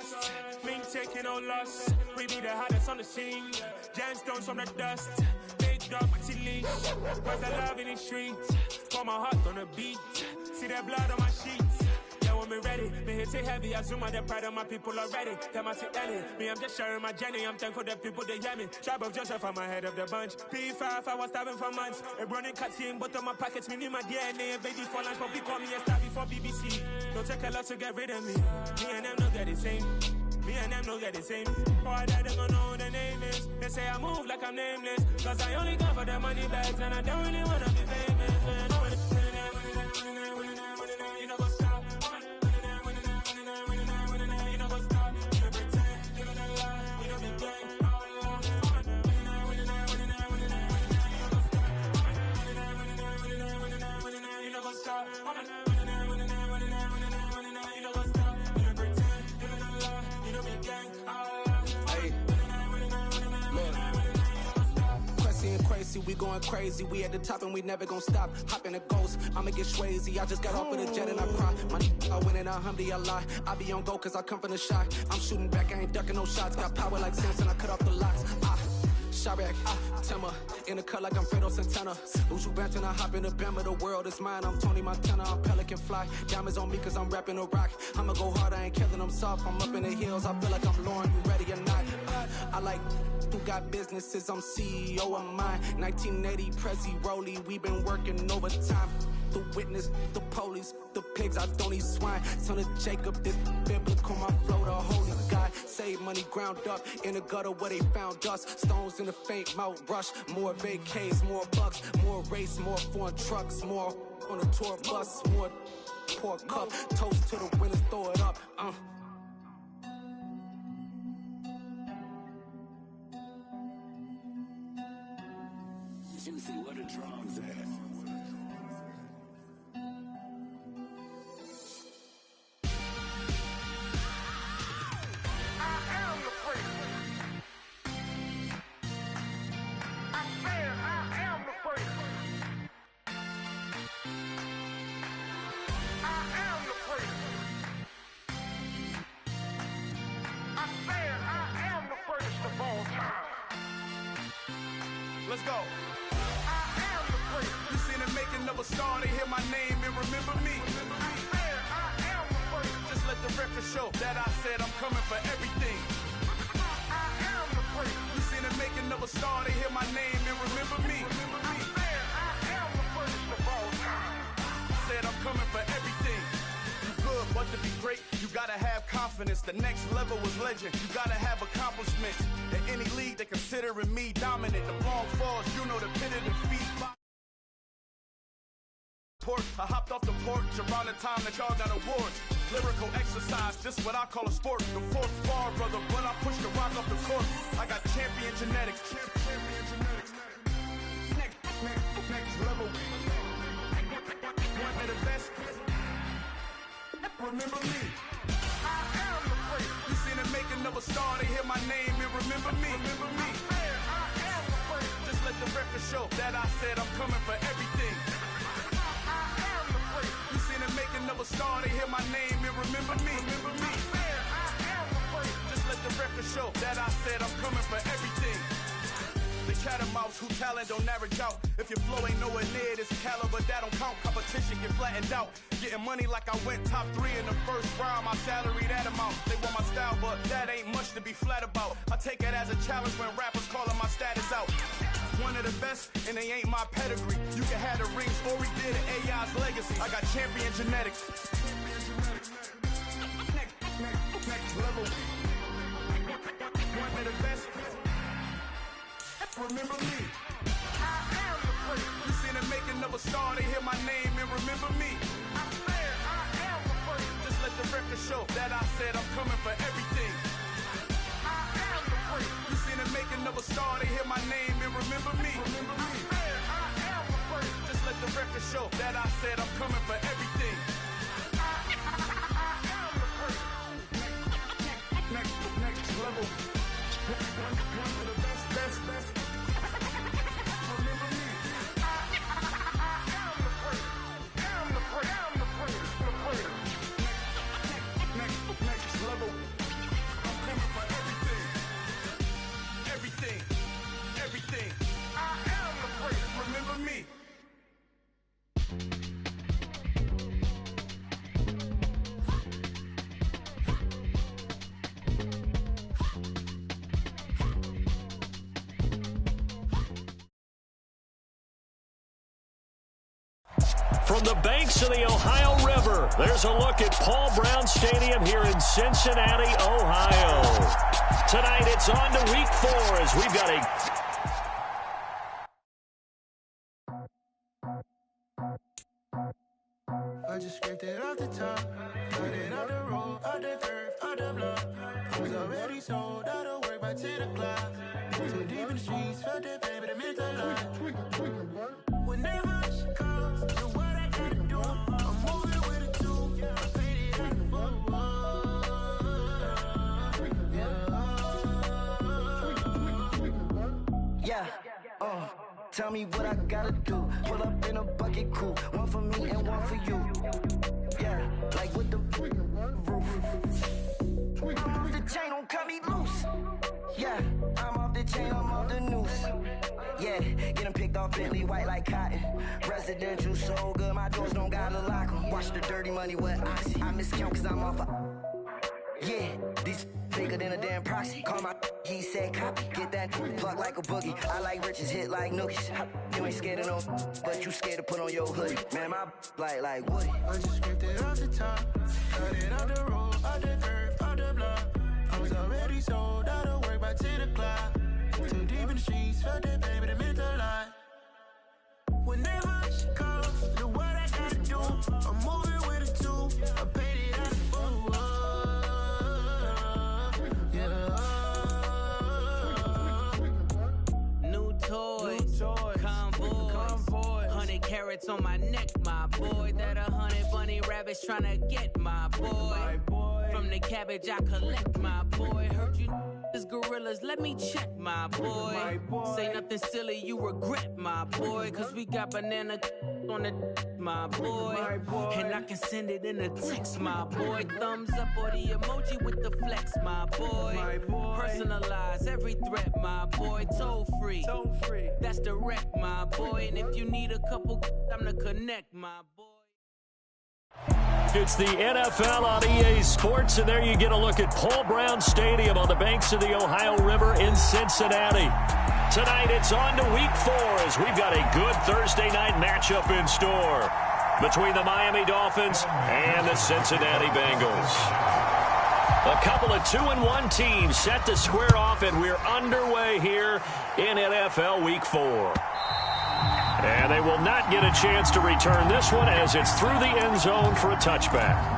trust. Ming taking no loss. We be the hottest on the scene. Gemstones from the dust. Big dog, pretty leash. Where's the love in the streets? Pour my heart on the beat. See that blood on my sheets. Yeah, when me ready, me hit it heavy. I zoom out the pride of my people already. Them I see Ellie. Me, I'm just sharing my journey. I'm thankful the people they hear me. Tribe of Joseph, I'm ahead of the bunch. P5, I was starving for months. A running cut seeing both of my pockets. Me need my DNA and baby for lunch. But people call me a star before BBC. Don't take a lot to get rid of me. Me and them don't get the same. Me and them don't get the same. For I die, they gon' know who the name is. They say I move like I'm nameless. Cause I only come for the money bags. And I don't really wanna be famous. You know what's up. You know what's up. You know pretend. You know the lie. You know the gang. You know what's up. We going crazy, we at the top and we never gon' stop. Hop in a ghost, I'ma get swayzy. I just got off with a jet and I cry. I win in a Humvee, I lie. I be on go cause I come from the shot. I'm shooting back, I ain't ducking no shots. Got power like Samson, I cut off the locks. Shabak, Timmer, in the cut like I'm Fredo Santana. Uju Banton, I hop in the Bama, the world is mine. I'm Tony Montana, I'm Pelican Fly. Diamonds on me cause I'm rapping a rock. I'ma go hard, I ain't killing them soft. I'm up in the hills, I feel like I'm Lauren, you ready or not? I like who got businesses, I'm CEO of mine. 1980 Prezi Rolly, we been working overtime. The witness, the police, the pigs, I don't eat swine. Son of Jacob, this biblical, my flow, the holy God. Save money ground up in the gutter where they found us. Stones in the faint mouth rush. More vacays, more bucks, more race, more foreign trucks, more on a tour bus, more pour cup. Toast to the winners, throw it up. Juicy, what a drums at? Let's go. You seen the making of a star, they hear my name and remember me. Just let the record show that I said I'm coming for everything. You seen the making of a star, they hear my name and remember me. Said I'm coming for everything. Good, but to be great, you gotta have confidence. The next level was legend. You gotta have accomplishments. In any league, they considering me dominant. The long falls, you know the pit of defeat. I hopped off the porch around the time that y'all got awards. Lyrical exercise, this what I call a sport. The fourth bar, brother, when I push the rock off the court. I got champion genetics. Next level. One of the best. Remember me. I am the great. You seen the making of a star, they hear my name and remember me. I am the great. Just let the record show that I said I'm coming for everything. I am the great. You seen the making of a star, they hear my name and remember me. I am the great. Just let the record show that I said I'm coming for everything. The cat and mouse who talent don't average out. If your flow ain't nowhere near this caliber, that don't count. Competition get flattened out. Getting money like I went top 3 in the first round. My salary that amount. They want my style, but that ain't much to be flat about. I take it as a challenge when rappers calling my status out. One of the best, and they ain't my pedigree. You can have the rings, or we did it, AI's legacy. I got champion genetics. Next level. One of the best. Remember me. I am the great. You seen the making of a star, they hear my name and remember me. I am the great. Just let the record show that I said I'm coming for everything. I am the great. You seen the making of a star, they hear my name and remember me. I am the great. Just let the record show that I said I'm coming for everything. I am the great. Next level. One of the best. Next level. From the banks of the Ohio River, there's a look at Paul Brown Stadium here in Cincinnati, Ohio. Tonight it's on to week 4 as we've got a... I just scraped it off the top, cut it off the road, off the curve, off the block. I was already sold out of work by 10 o'clock. Too deep in the streets, felt that pain, but it meant a lot. Whenever she calls, do what I gotta do. I'm moving with it too. I paid it out the book. Yeah. Tell me what I gotta do. Pull up in a bucket crew, one for me and one for you. Yeah, like with the roof. I'm off the chain, don't cut me loose. Yeah, I'm off the chain, I'm off the noose. Yeah, getting picked off Bentley white like cotton. Residential so good, my doors don't gotta lock 'em. Watch the dirty money with oxy. I miscount cause I'm off a... Yeah, these bigger than a damn proxy. Call my he said copy. Get that plug like a boogie. I like riches, hit like nookies. You ain't scared of no, but you scared to put on your hoodie. Man, my like Woody. I just scraped it off the top, cut it off the road, off the curve, off the block. I was already sold out of work by 10 o'clock. Too deep in the streets, felt that pain, but it meant a lot. Whenever she calls, do what I gotta do. I'm moving with it too. I paid it out the food. Toys, convoys, 100 carats on my neck, my boy. That 100 bunny rabbits tryna get my boy. From the cabbage I collect, my boy. Heard you is gorillas, let me check, my boy. Say nothing silly, you regret, my boy. Cause we got banana on the my boy. And I can send it in a text, my boy. Thumbs up or the emoji with the flex, my boy. Personalize every threat, my boy. Toll free. That's direct, my boy. And if you need a couple, I'm the connect, my boy. It's the NFL on EA Sports, and there you get a look at Paul Brown Stadium on the banks of the Ohio River in Cincinnati. Tonight it's on to week 4 as we've got a good Thursday night matchup in store between the Miami Dolphins and the Cincinnati Bengals. A couple of 2-1 teams set to square off, and we're underway here in NFL Week 4. And they will not get a chance to return this one as it's through the end zone for a touchback.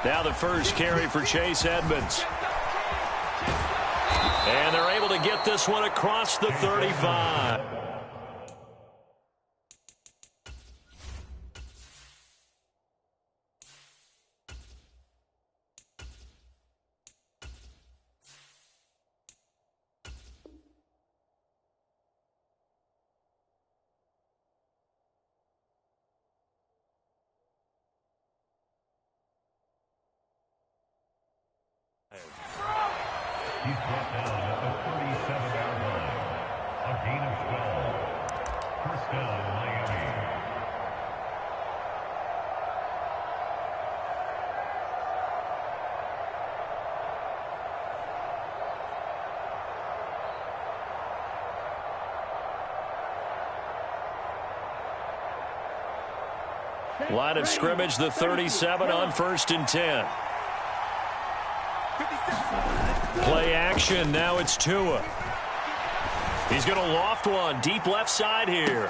Now the first carry for Chase Edmonds. And they're able to get this one across the 35. He's brought down at the 37-yard line. A gain of 12. First down, Miami. Line of scrimmage, the 37 on 1st and 10. Play action. Now it's Tua. He's going to loft one deep left side here.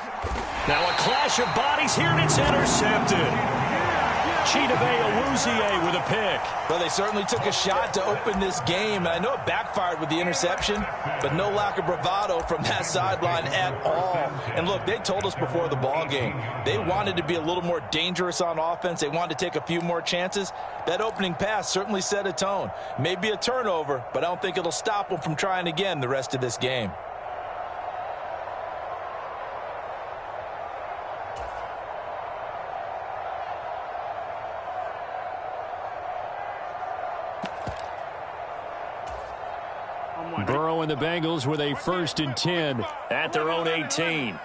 Now a clash of bodies here, and it's intercepted. Chidobe Awuzie with a pick. Well, they certainly took a shot to open this game, and I know it backfired with the interception, but no lack of bravado from that sideline at all. And look, they told us before the ball game, they wanted to be a little more dangerous on offense. They wanted to take a few more chances. That opening pass certainly set a tone. Maybe a turnover, but I don't think it'll stop them from trying again the rest of this game. Burrow and the Bengals with a 1st and 10 at their own 18.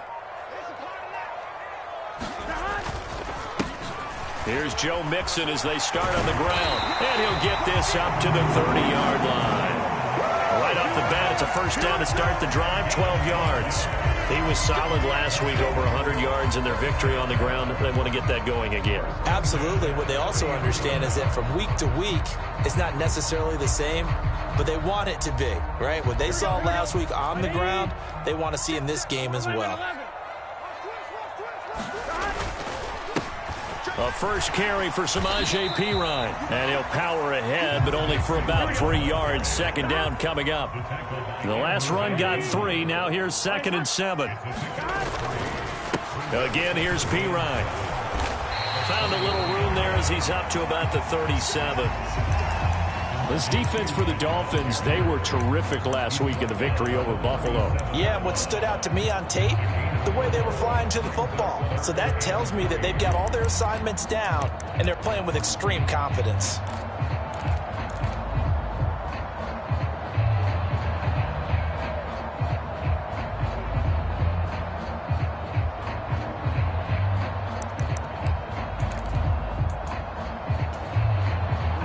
Here's Joe Mixon as they start on the ground. And he'll get this up to the 30-yard line. Right off the bat, it's a 1st down to start the drive, 12 yards. He was solid last week, over 100 yards in their victory on the ground. They want to get that going again. Absolutely. What they also understand is that from week to week, it's not necessarily the same, but they want it to be, right? What they saw last week on the ground, they want to see in this game as well. A 1st carry for Samaje Perine. And he'll power ahead, but only for about 3 yards. 2nd down coming up. The last run got 3. Now here's 2nd and 7. Again, here's Perine. Found a little room there as he's up to about the 37. This defense for the Dolphins, they were terrific last week in the victory over Buffalo. Yeah, and what stood out to me on tape, the way they were flying to the football. So that tells me that they've got all their assignments down, and they're playing with extreme confidence.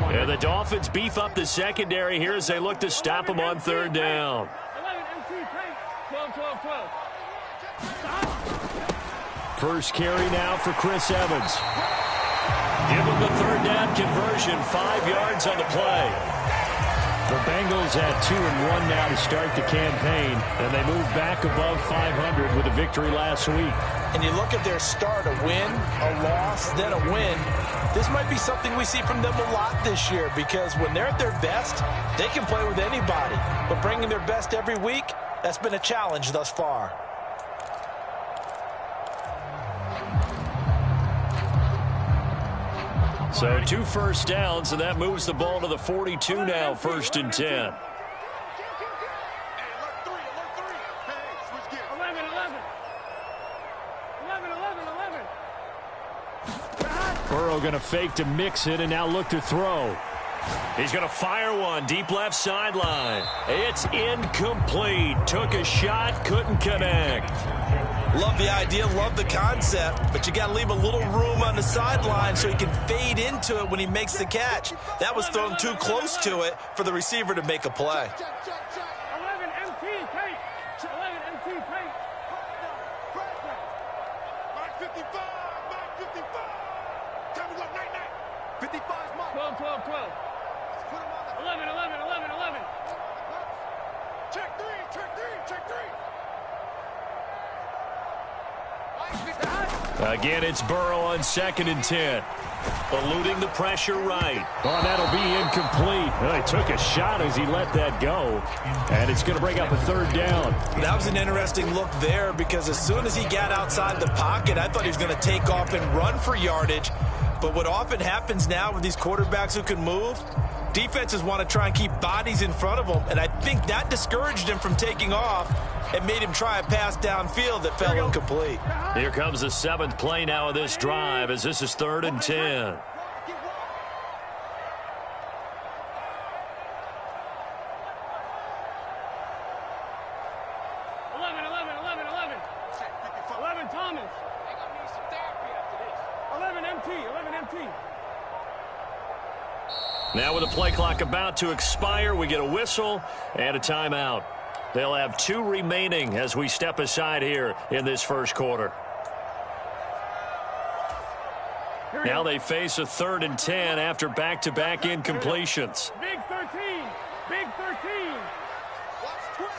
Yeah, the Dolphins beef up the secondary here as they look to stop them on 3rd down. 1st carry now for Chris Evans. Give him the 3rd down conversion, 5 yards on the play. The Bengals at 2-1 now to start the campaign, and they move back above 500 with a victory last week. And you look at their start, a win, a loss, then a win. This might be something we see from them a lot this year, because when they're at their best, they can play with anybody. But bringing their best every week, that's been a challenge thus far. So 2 1st downs, and that moves the ball to the 42 now, 1st and 10. Burrow going to fake to Mixon and now look to throw. He's going to fire one deep left sideline. It's incomplete. Took a shot, couldn't connect. Love the idea, love the concept, but you got to leave a little room on the sideline so he can fade into it when he makes the catch. That was thrown too close to it for the receiver to make a play. 11 MT, Kate. 11 MT, Kate. 55. 55's mark. 12. 11. Check three. Again, it's Burrow on 2nd and 10. Eluding the pressure right. Oh, that'll be incomplete. Well, he took a shot as he let that go. And it's going to bring up a 3rd down. That was an interesting look there, because as soon as he got outside the pocket, I thought he was going to take off and run for yardage. But what often happens now with these quarterbacks who can move, defenses want to try and keep bodies in front of them, and I think that discouraged him from taking off and made him try a pass downfield that fell incomplete. Here comes the 7th play now of this drive, as this is 3rd and 10. Thomas. They're going to need some therapy after this. 11 MT. Now with the play clock about to expire, we get a whistle and a timeout. They'll have 2 remaining as we step aside here in this 1st quarter. Now they face a 3rd and 10 after back-to-back incompletions. Big 13. Watch twins.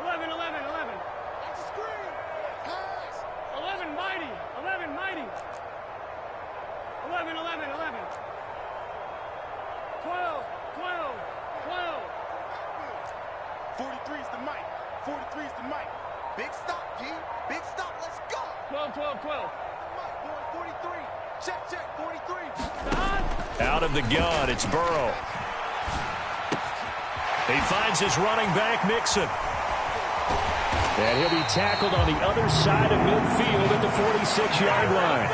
11. Watch the screen. Pass. 11 mighty. 11. 12. 43's the mic. 43's the mic. Big stop, G. Big stop. Let's go. 12. 43. Check. 43. Out of the gun, it's Burrow. He finds his running back, Mixon. And he'll be tackled on the other side of midfield at the 46-yard line.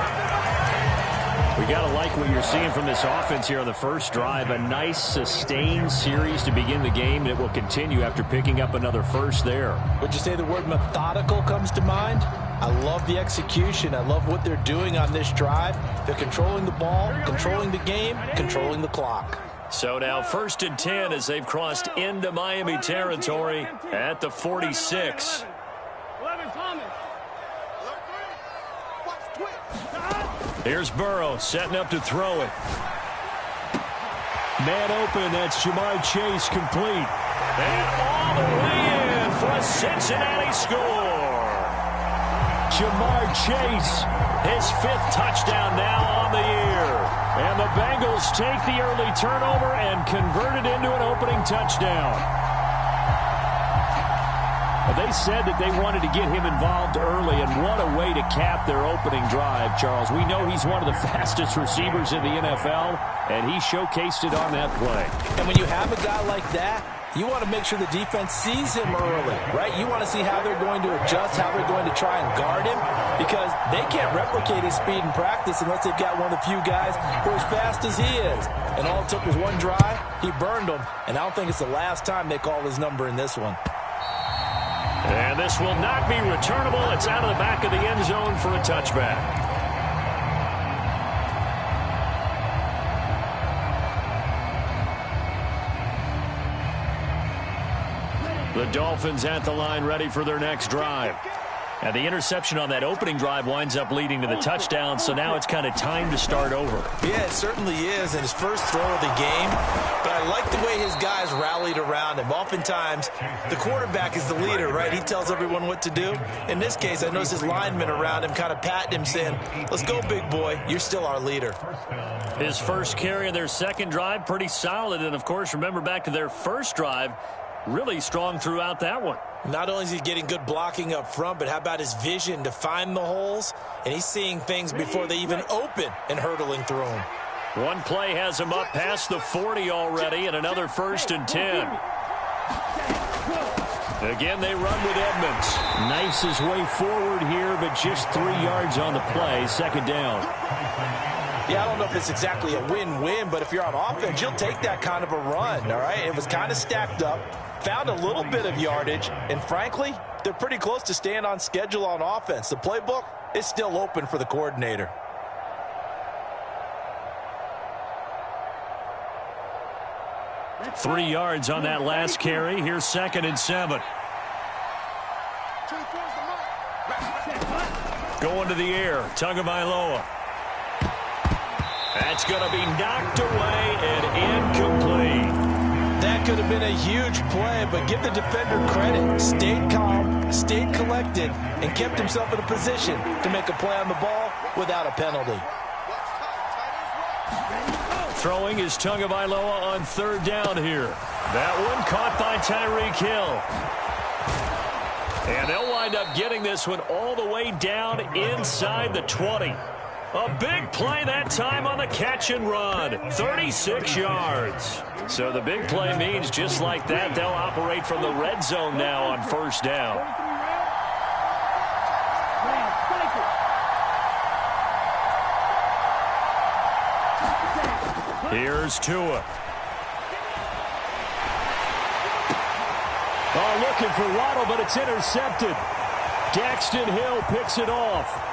We got to like what you're seeing from this offense here on the first drive. A nice, sustained series to begin the game, and it will continue after picking up another first there. Would you say the word methodical comes to mind? I love the execution. I love what they're doing on this drive. They're controlling the ball, controlling the game, controlling the clock. So now 1st and 10 as they've crossed into Miami territory at the 46. Here's Burrow setting up to throw it. Man open, that's Jamar Chase complete. And all the way in for a Cincinnati score. Jamar Chase, his 5th touchdown now on the year. And the Bengals take the early turnover and convert it into an opening touchdown. They said that they wanted to get him involved early, and what a way to cap their opening drive, Charles. We know he's one of the fastest receivers in the NFL, and he showcased it on that play. And when you have a guy like that, you want to make sure the defense sees him early, right? You want to see how they're going to adjust, how they're going to try and guard him, because they can't replicate his speed in practice unless they've got one of the few guys who are as fast as he is. And all it took was one drive. He burned them, and I don't think it's the last time they call his number in this one. And this will not be returnable. It's out of the back of the end zone for a touchback. The Dolphins at the line ready for their next drive. And the interception on that opening drive winds up leading to the touchdown, so now it's kind of time to start over. Yeah, it certainly is, and his first throw of the game. But I like the way his guys rallied around him. Oftentimes, the quarterback is the leader, right? He tells everyone what to do. In this case, I noticed his linemen around him kind of patting him, saying, let's go, big boy. You're still our leader. His first carry of their second drive, pretty solid. And, of course, remember back to their first drive, really strong throughout that one. Not only is he getting good blocking up front, but how about his vision to find the holes? And he's seeing things before they even open and hurtling through them. One play has him up past the 40 already, and another 1st and 10. Again, they run with Edmonds. Knifes his way forward here, but just 3 yards on the play. Second down. Yeah, I don't know if it's exactly a win-win, but if you're on offense, you'll take that kind of a run, all right? It was kind of stacked up, found a little bit of yardage, and frankly, they're pretty close to staying on schedule on offense. The playbook is still open for the coordinator. Three yards on that last carry. Here's 2nd and 7. Going to the air, Tagovailoa. That's going to be knocked away and incomplete. That could have been a huge play, but give the defender credit. Stayed calm, stayed collected, and kept himself in a position to make a play on the ball without a penalty. Throwing is Tagovailoa on 3rd down here. That one caught by Tyreek Hill. And they'll wind up getting this one all the way down inside the 20. A big play that time on the catch and run. 36 yards. So the big play means just like that, they'll operate from the red zone now on 1st down. Here's Tua. Oh, looking for Waddle, but it's intercepted. Daxton Hill picks it off.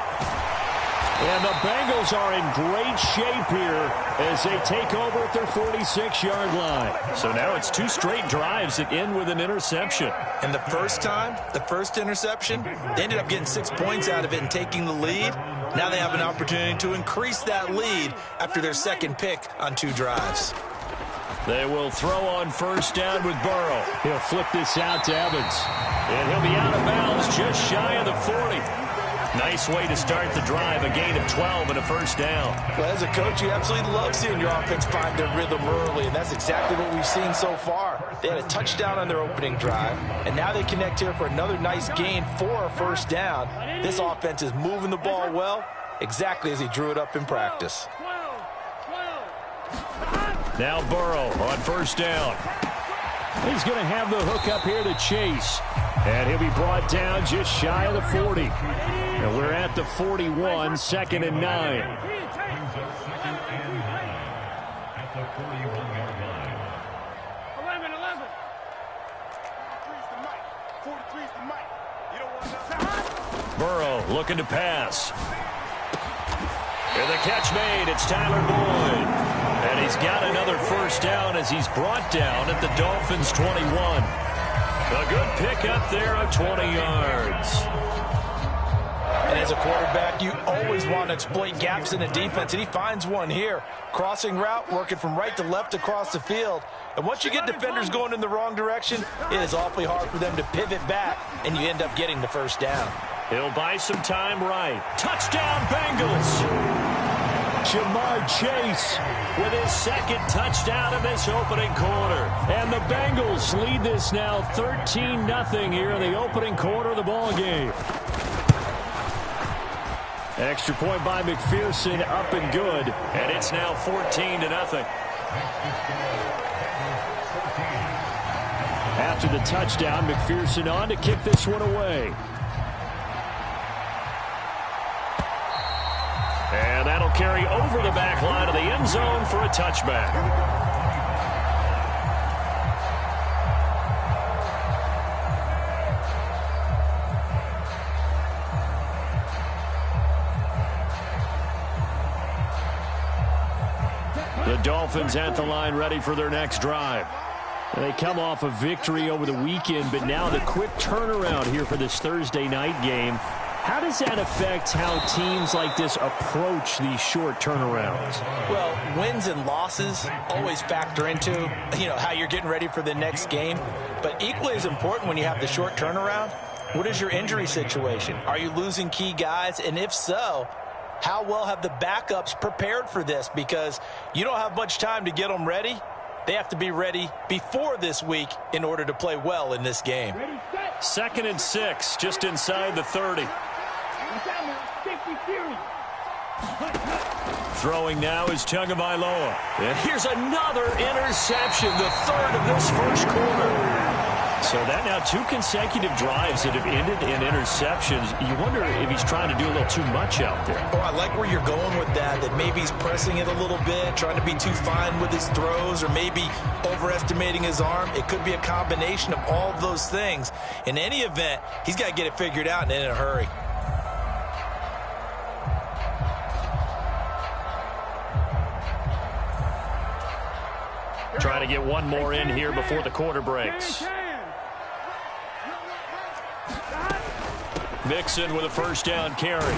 And the Bengals are in great shape here as they take over at their 46-yard line. So now it's 2 straight drives that end with an interception. And the first time, the first interception, they ended up getting 6 points out of it and taking the lead. Now they have an opportunity to increase that lead after their second pick on 2 drives. They will throw on 1st down with Burrow. He'll flip this out to Evans. And he'll be out of bounds just shy of the 40. Nice way to start the drive, a gain of 12 and a 1st down. Well, as a coach, you absolutely love seeing your offense find their rhythm early, and that's exactly what we've seen so far. They had a touchdown on their opening drive, and now they connect here for another nice gain for a 1st down. This offense is moving the ball well, exactly as he drew it up in practice. Now Burrow on 1st down. He's going to have the hook up here to Chase. And he'll be brought down just shy of the 40. And we're at the 41, 2nd and 9. At the 41-yard line. 11. 43's the mic. You don't want nothing. Burrow looking to pass. And the catch made. It's Tyler Boyd. And he's got another first down as he's brought down at the Dolphins' 21. A good pickup there of 20 yards. And as a quarterback, you always want to exploit gaps in the defense, and he finds one here. Crossing route, working from right to left across the field. And once you get defenders going in the wrong direction, it is awfully hard for them to pivot back, and you end up getting the first down. He'll buy some time right. Touchdown, Bengals! Jamar Chase with his second touchdown in this opening quarter. And the Bengals lead this now 13-0 here in the opening quarter of the ball game. Extra point by McPherson, up and good. And it's now 14-0. After the touchdown, McPherson on to kick this one away. And that'll carry over the back line of the end zone for a touchback. The Dolphins at the line ready for their next drive. They come off a victory over the weekend, but now the quick turnaround here for this Thursday night game. How does that affect how teams like this approach these short turnarounds? Well, wins and losses always factor into, how you're getting ready for the next game. But equally as important when you have the short turnaround, what is your injury situation? Are you losing key guys? And if so, how well have the backups prepared for this? Because you don't have much time to get them ready. They have to be ready before this week in order to play well in this game. 2nd and 6, just inside the 30. Throwing now is Tagovailoa. And here's another interception, the third of this first quarter. So that now 2 consecutive drives that have ended in interceptions. You wonder if he's trying to do a little too much out there. Oh, I like where you're going with that maybe he's pressing it a little bit, trying to be too fine with his throws, or maybe overestimating his arm. It could be a combination of all of those things. In any event, he's got to get it figured out and in a hurry. Trying to get one more in here before the quarter breaks. Mixon with a first down carry.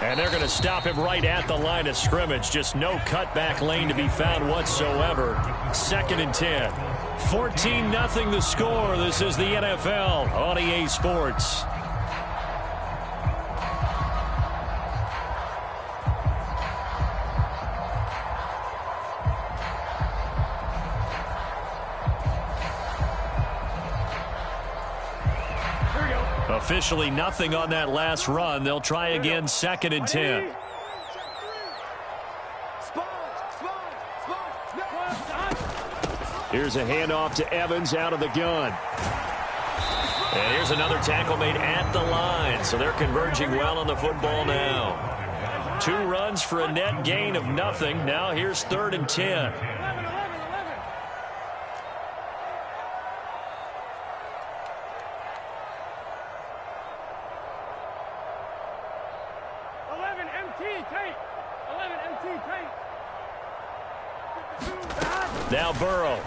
And they're going to stop him right at the line of scrimmage. Just no cutback lane to be found whatsoever. 2nd and 10. 14-0 the score. This is the NFL on EA Sports. Officially nothing on that last run. They'll try again 2nd and 10. Here's a handoff to Evans out of the gun. And here's another tackle made at the line. So they're converging well on the football now. 2 runs for a net gain of nothing. Now here's 3rd and 10. Now Burrow.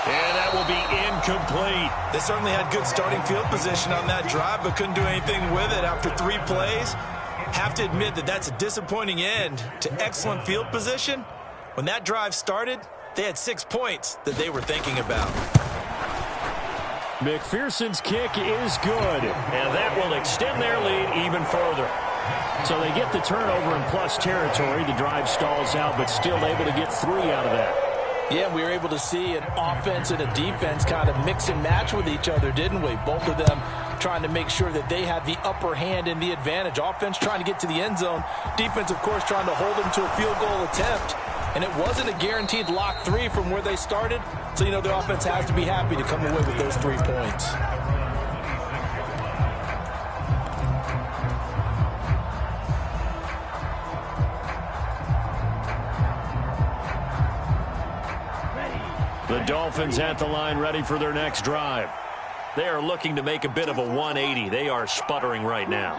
And that will be incomplete. They certainly had good starting field position on that drive, but couldn't do anything with it after 3 plays. Have to admit that that's a disappointing end to excellent field position. When that drive started, they had 6 points that they were thinking about. McPherson's kick is good, and that will extend their lead even further. So they get the turnover in plus territory. The drive stalls out, but still able to get 3 out of that. Yeah, we were able to see an offense and a defense kind of mix and match with each other, didn't we? Both of them trying to make sure that they had the upper hand and the advantage. Offense trying to get to the end zone. Defense, of course, trying to hold them to a field goal attempt. and it wasn't a guaranteed lock 3 from where they started. So, the offense has to be happy to come away with those 3 points. The Dolphins at the line, ready for their next drive. They are looking to make a bit of a 180. They are sputtering right now.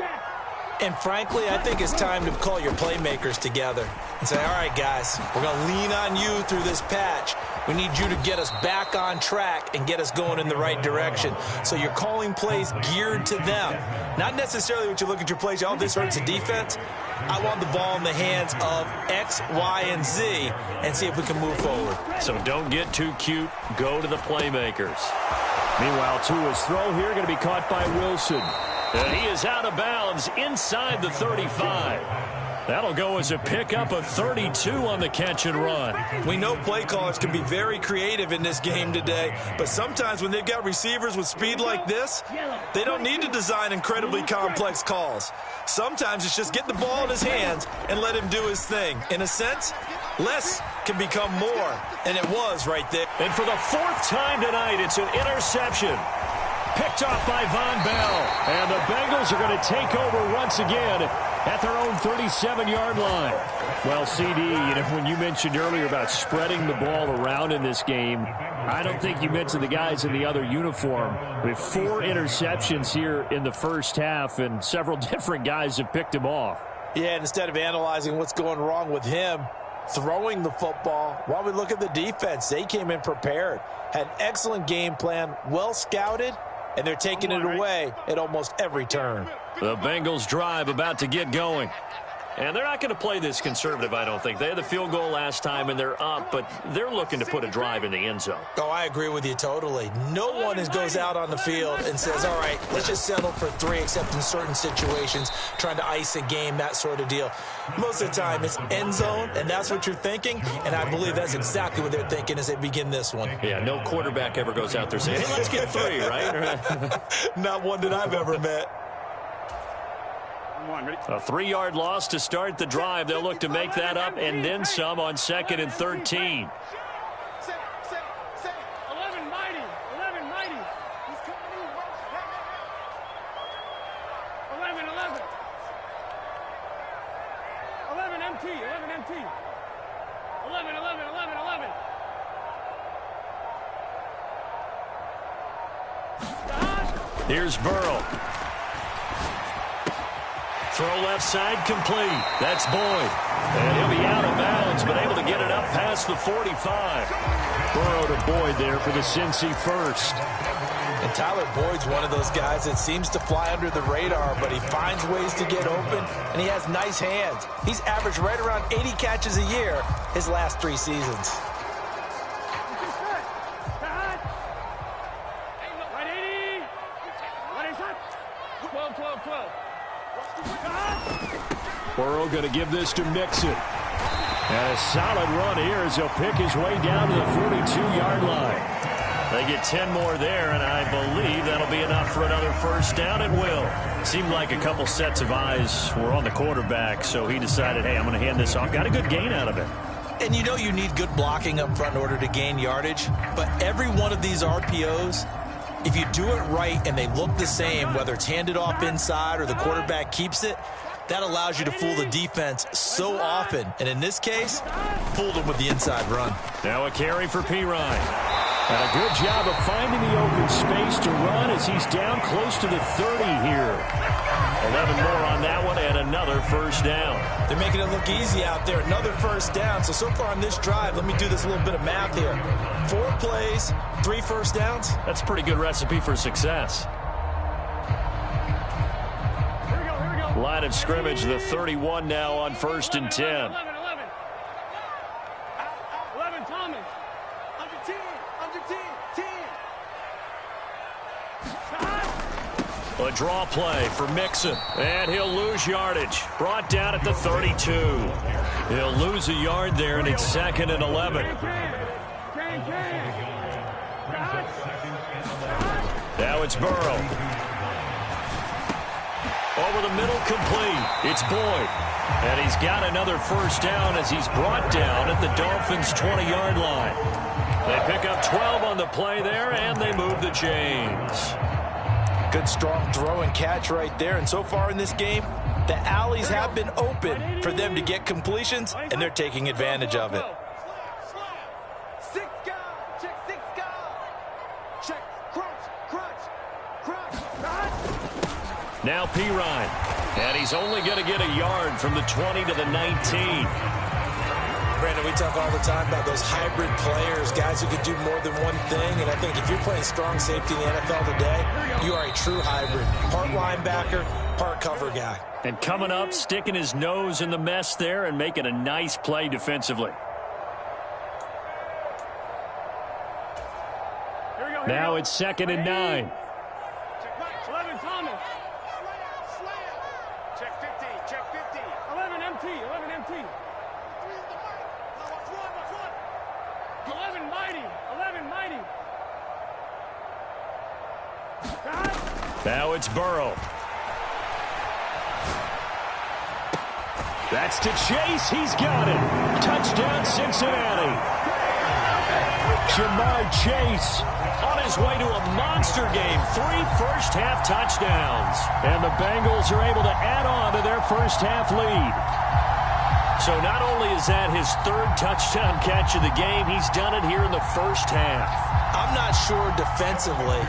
And frankly, I think it's time to call your playmakers together and say, all right, guys, we're going to lean on you through this patch. We need you to get us back on track and get us going in the right direction. So you're calling plays geared to them. Not necessarily what you look at your plays, oh, this hurts the defense. I want the ball in the hands of X, Y, and Z and see if we can move forward. So don't get too cute. Go to the playmakers. Meanwhile, Tua's throw here going to be caught by Wilson. And he is out of bounds inside the 35. That'll go as a pickup of 32 on the catch and run. We know play callers can be very creative in this game today, but sometimes when they've got receivers with speed like this, they don't need to design incredibly complex calls. Sometimes it's just get the ball in his hands and let him do his thing. In a sense, less can become more, and it was right there. And for the 4th time tonight, it's an interception. Picked off by Von Bell. And the Bengals are going to take over once again at their own 37-yard line. Well, CD, when you mentioned earlier about spreading the ball around in this game, I don't think you mentioned the guys in the other uniform. We have 4 interceptions here in the first half, and several different guys have picked him off. Yeah, and instead of analyzing what's going wrong with him throwing the football, while we look at the defense, they came in prepared, had an excellent game plan, well scouted, and they're taking it away at almost every turn. The Bengals drive about to get going. And they're not going to play this conservative, I don't think. They had the field goal last time, and they're up, but they're looking to put a drive in the end zone. Oh, I agree with you totally. No one goes out on the field and says, all right, let's just settle for 3, except in certain situations, trying to ice a game, that sort of deal. Most of the time, it's end zone, and that's what you're thinking, and I believe that's exactly what they're thinking as they begin this one. Yeah, no quarterback ever goes out there saying, hey, let's get 3, right? Not one that I've ever met. A 3-yard loss to start the drive. They'll look to make that up and then some on 2nd and 13. 11 mighty. 11 mighty. He's coming in. 11. 11 MT. 11 MT. 11. Here's Burrow. Throw left side complete. That's Boyd. And he'll be out of bounds, but able to get it up past the 45. Burrow to Boyd there for the Cincy first. And Tyler Boyd's one of those guys that seems to fly under the radar, but he finds ways to get open, and he has nice hands. He's averaged right around 80 catches a year his last 3 seasons. Burrow going to give this to Mixon. And a solid run here as he'll pick his way down to the 42-yard line. They get 10 more there, and I believe that'll be enough for another first down. It will. Seemed like a couple sets of eyes were on the quarterback, so he decided, hey, I'm going to hand this off. Got a good gain out of it. And you know you need good blocking up front in order to gain yardage, but every one of these RPOs, if you do it right and they look the same, whether it's handed off inside or the quarterback keeps it, that allows you to fool the defense so often. And in this case, fooled them with the inside run. Now a carry for Pirine. And a good job of finding the open space to run as he's down close to the 30 here. 11 more on that one and another first down. They're making it look easy out there. Another first down. So far on this drive, let me do this little bit of math here. 4 plays, 3 first downs. That's a pretty good recipe for success. Line of scrimmage, the 31 now on 1st and 10. 11 Thomas. Under 10. A draw play for Mixon, and he'll lose yardage. Brought down at the 32. He'll lose a yard there, and it's 2nd and 11. Now it's Burrow. Over the middle, complete. It's Boyd. And he's got another first down as he's brought down at the Dolphins' 20-yard line. They pick up 12 on the play there, and they move the chains. Good, strong throw and catch right there. And so far in this game, the alleys have been open for them to get completions, and they're taking advantage of it. Now Pirine, and he's only going to get a yard from the 20 to the 19. Brandon, we talk all the time about those hybrid players, guys who can do more than one thing, and I think if you're playing strong safety in the NFL today, you are a true hybrid. Part linebacker, part cover guy. And coming up, sticking his nose in the mess there and making a nice play defensively. Now it's 2nd and 9. 11 Thomas. Check 50, check 50. 11 MT, 11 MT. 11 Mighty, 11 Mighty. Now it's Burrow. That's to Chase. He's got it. Touchdown, Cincinnati. Jamar Chase on his way to a monster game. 3 first-half touchdowns. And the Bengals are able to add on to their first-half lead. So not only is that his 3rd touchdown catch of the game, he's done it here in the first half. I'm not sure defensively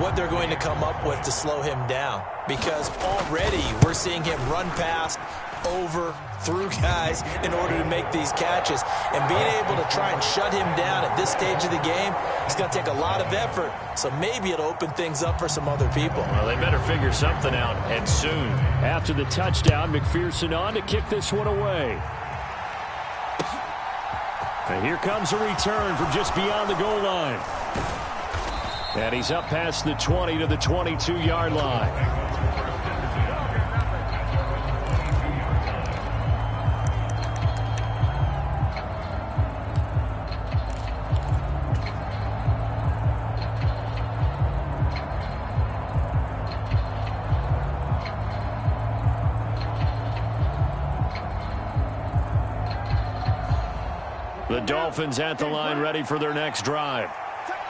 what they're going to come up with to slow him down, because already we're seeing him run past, over, through guys in order to make these catches. And being able to try and shut him down at this stage of the game, it's going to take a lot of effort. So maybe it'll open things up for some other people. Well, they better figure something out, and soon. After the touchdown, McPherson on to kick this one away. And here comes a return from just beyond the goal line. And he's up past the 20 to the 22-yard line. The Dolphins at the line, ready for their next drive.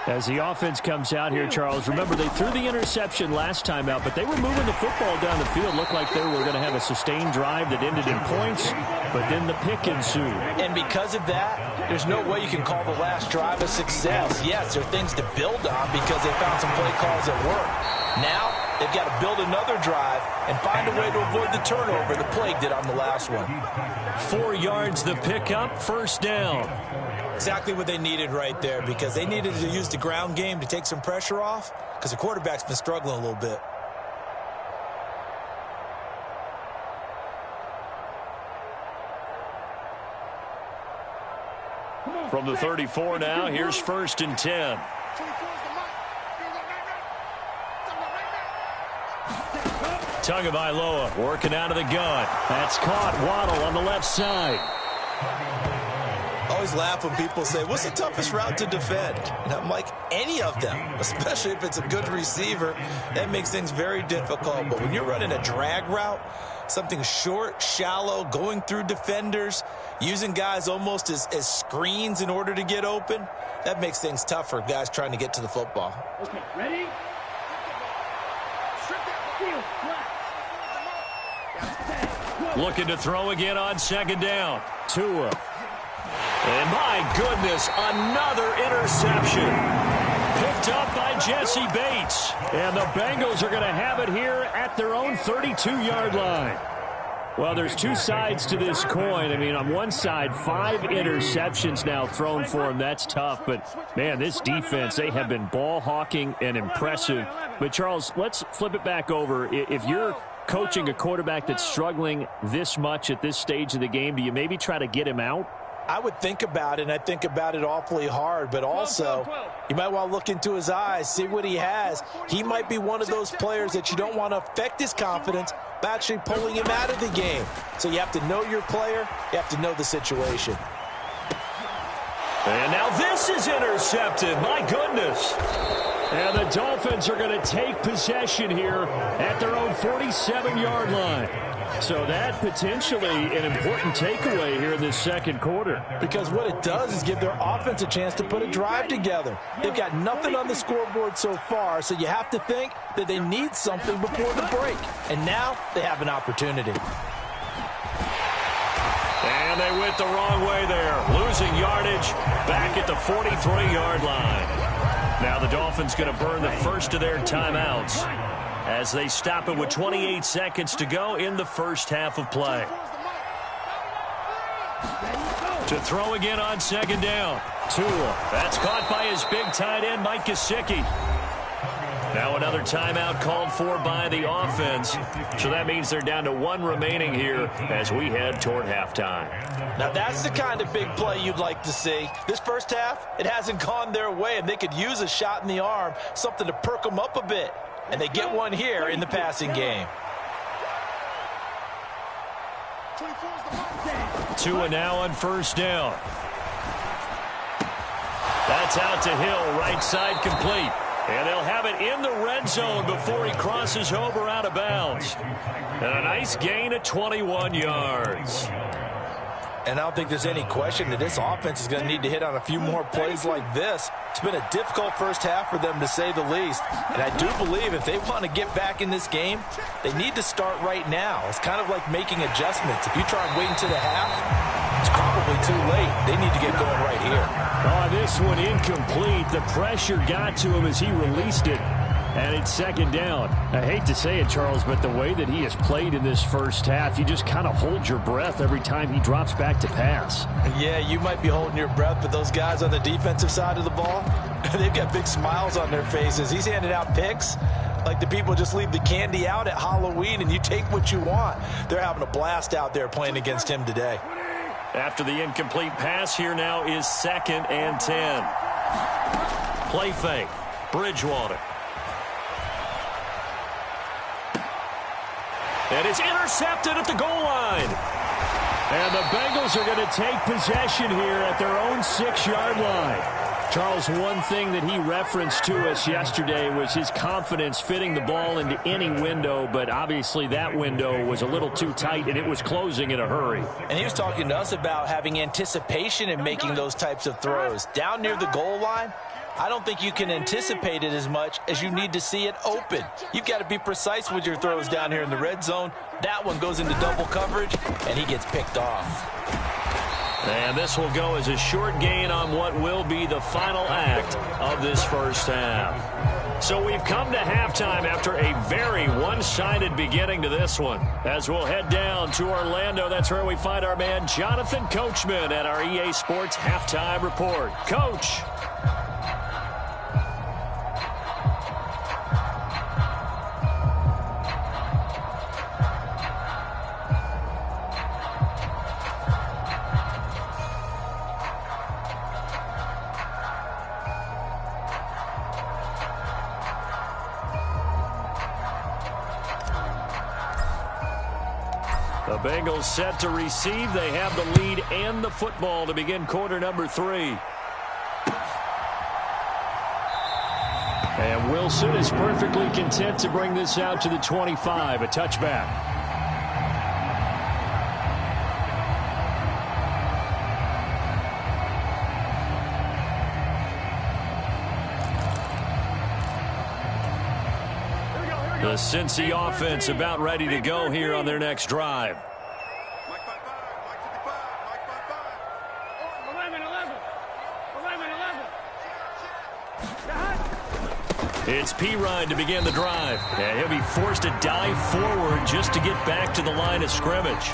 As the offense comes out here, Charles, remember they threw the interception last time out, but they were moving the football down the field. Looked like they were going to have a sustained drive that ended in points, but then the pick ensued. And because of that, there's no way you can call the last drive a success. Yes, there are things to build on because they found some play calls that work. Now, they've got to build another drive and find a way to avoid the turnover the Plague did on the last one. 4 yards the pickup, first down. Exactly what they needed right there, because they needed to use the ground game to take some pressure off, because the quarterback's been struggling a little bit. From the 34 now, here's 1st and 10. Tagovailoa working out of the gun. That's caught. Waddle on the left side. I always laugh when people say, what's the toughest route to defend? And I'm like, any of them, especially if it's a good receiver. That makes things very difficult. But when you're running a drag route, something short, shallow, going through defenders, using guys almost as screens in order to get open, that makes things tough for guys trying to get to the football. Okay, ready? Looking to throw again on 2nd down. Tua. And my goodness, another interception. Picked up by Jesse Bates. And the Bengals are going to have it here at their own 32-yard line. Well, there's 2 sides to this coin. I mean, on one side, 5 interceptions now thrown for him. That's tough. But, man, this defense, they have been ball hawking and impressive. But, Charles, let's flip it back over. If you're coaching a quarterback that's struggling this much at this stage of the game, do you maybe try to get him out? I would think about it, and I think about it awfully hard, but also you might want to look into his eyes, see what he has. He might be one of those players that you don't want to affect his confidence by actually pulling him out of the game. So you have to know your player, you have to know the situation. And now this is intercepted. My goodness. And the Dolphins are going to take possession here at their own 47-yard line. So that potentially an important takeaway here in this second quarter. Because what it does is give their offense a chance to put a drive together. They've got nothing on the scoreboard so far, so you have to think that they need something before the break. And now they have an opportunity. And they went the wrong way there, losing yardage back at the 43-yard line. Now the Dolphins going to burn the first of their timeouts as they stop it with 28 seconds to go in the first half of play. To throw again on second down. Tua. That's caught by his big tight end, Mike Gesicki. Now another timeout called for by the offense. So that means they're down to one remaining here as we head toward halftime. Now that's the kind of big play you'd like to see. This first half, it hasn't gone their way, and they could use a shot in the arm, something to perk them up a bit. And they get one here in the passing game. Tua now on first down. That's out to Hill, right side complete. And they'll have it in the red zone before he crosses over out of bounds. And a nice gain of 21 yards. And I don't think there's any question that this offense is going to need to hit on a few more plays like this. It's been a difficult first half for them, to say the least. And I do believe if they want to get back in this game, they need to start right now. It's kind of like making adjustments. If you try and wait until the half, it's probably too late. They need to get going right here. Oh, this one incomplete. The pressure got to him as he released it. And it's second down. I hate to say it, Charles, but the way that he has played in this first half, you just kind of hold your breath every time he drops back to pass. Yeah, you might be holding your breath, but those guys on the defensive side of the ball, they've got big smiles on their faces. He's handing out picks like the people just leave the candy out at Halloween and you take what you want. They're having a blast out there playing against him today. After the incomplete pass, here now is 2nd and 10. Play fake. Bridgewater. And it's intercepted at the goal line. And the Bengals are going to take possession here at their own 6-yard line. Charles, one thing that he referenced to us yesterday was his confidence fitting the ball into any window, but obviously that window was a little too tight, and it was closing in a hurry. And he was talking to us about having anticipation in making those types of throws. Down near the goal line, I don't think you can anticipate it as much as you need to see it open. You've got to be precise with your throws down here in the red zone. That one goes into double coverage, and he gets picked off. And this will go as a short gain on what will be the final act of this first half. So we've come to halftime after a very one-sided beginning to this one. As we'll head down to Orlando, that's where we find our man Jonathan Coachman at our EA Sports Halftime Report. Coach. The Bengals set to receive. They have the lead and the football to begin quarter number 3. And Wilson is perfectly content to bring this out to the 25, a touchback. The Cincy offense about ready to go here on their next drive. It's Pirine to begin the drive. And he'll be forced to dive forward just to get back to the line of scrimmage.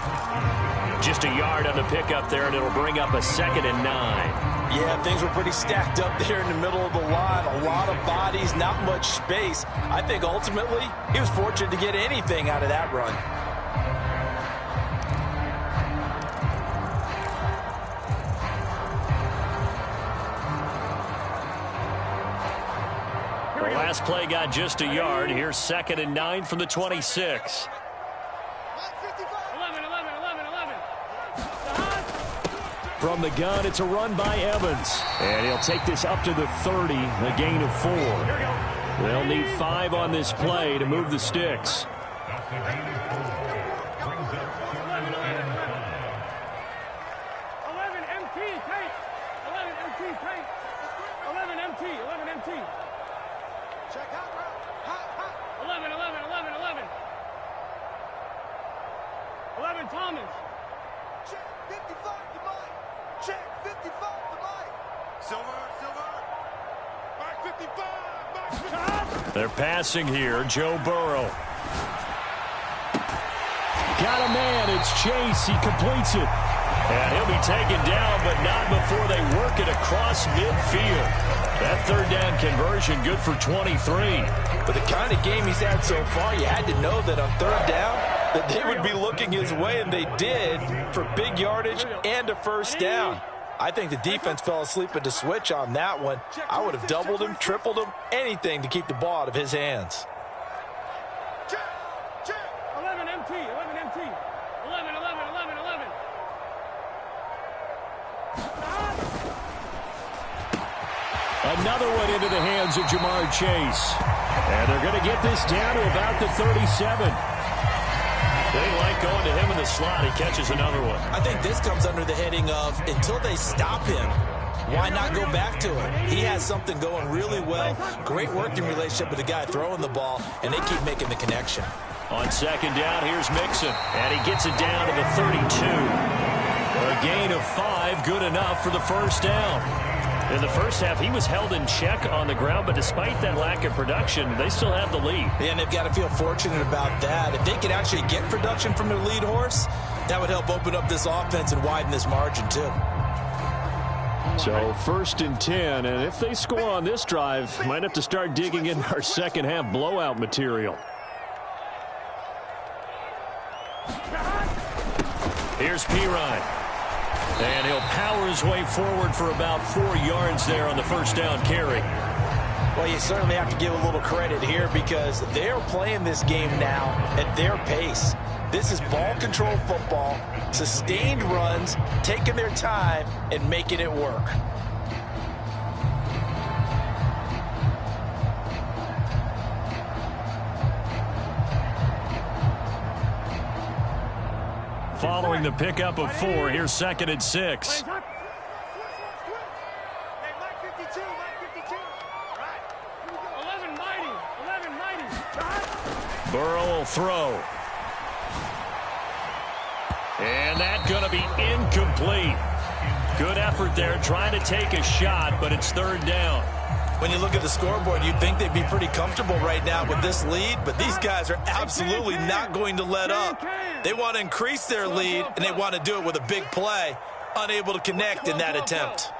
Just a yard on the pickup there, and it'll bring up a 2nd and 9. Yeah, things were pretty stacked up there in the middle of the line. A lot of bodies, not much space. I think ultimately he was fortunate to get anything out of that run. The last play got just a yard. Here's 2nd and 9 from the 26. From the gun, it's a run by Evans. And he'll take this up to the 30, a gain of 4. They'll need 5 on this play to move the sticks. That's a gain of 4. Brings up 3rd and 5. 11 MT, take. 11 MT, take. 11 MT, 11 MT. Check out, bro. Hot, hot. 11, 11, 11, 11. 11 Thomas. Check 55 to Mike. Check 55 to Mike. Silver, silver. Mike 55. They're passing here. Joe Burrow. Got a man. It's Chase. He completes it. And he'll be taken down, but not before they work it across midfield. That 3rd down conversion good for 23. But the kind of game he's had so far, you had to know that on 3rd down, that they would be looking his way, and they did, for big yardage and a 1st down. I think the defense fell asleep at the switch on that one. I would have doubled him, tripled him, anything to keep the ball out of his hands. 11 MT, 11 MT. 11, 11, 11, 11. Another one into the hands of Jamar Chase. And they're going to get this down to about the 37. They like going to him in the slot. He catches another one. I think this comes under the heading of, until they stop him, why not go back to him? He has something going really well. Great working relationship with the guy throwing the ball, and they keep making the connection. On 2nd down, here's Mixon. And he gets it down to the 32. A gain of 5, good enough for the 1st down. In the first half, he was held in check on the ground, but despite that lack of production, they still have the lead. And they've got to feel fortunate about that. If they could actually get production from their lead horse, that would help open up this offense and widen this margin, too. So 1st and 10, and if they score on this drive, might have to start digging in our second half blowout material. Here's Pirine. And he'll power his way forward for about 4 yards there on the 1st down carry. Well, you certainly have to give a little credit here because they're playing this game now at their pace. This is ball control football, sustained runs, taking their time and making it work. Following the pickup of 4, here's 2nd and 6. Hey, Mike 52, Mike 52. Right. 11 mighty, 11 mighty. Burrow will throw. And that's going to be incomplete. Good effort there, trying to take a shot, but it's 3rd down. When you look at the scoreboard, you'd think they'd be pretty comfortable right now with this lead, but these guys are absolutely not going to let up. They want to increase their lead, and they want to do it with a big play. Unable to connect in that attempt.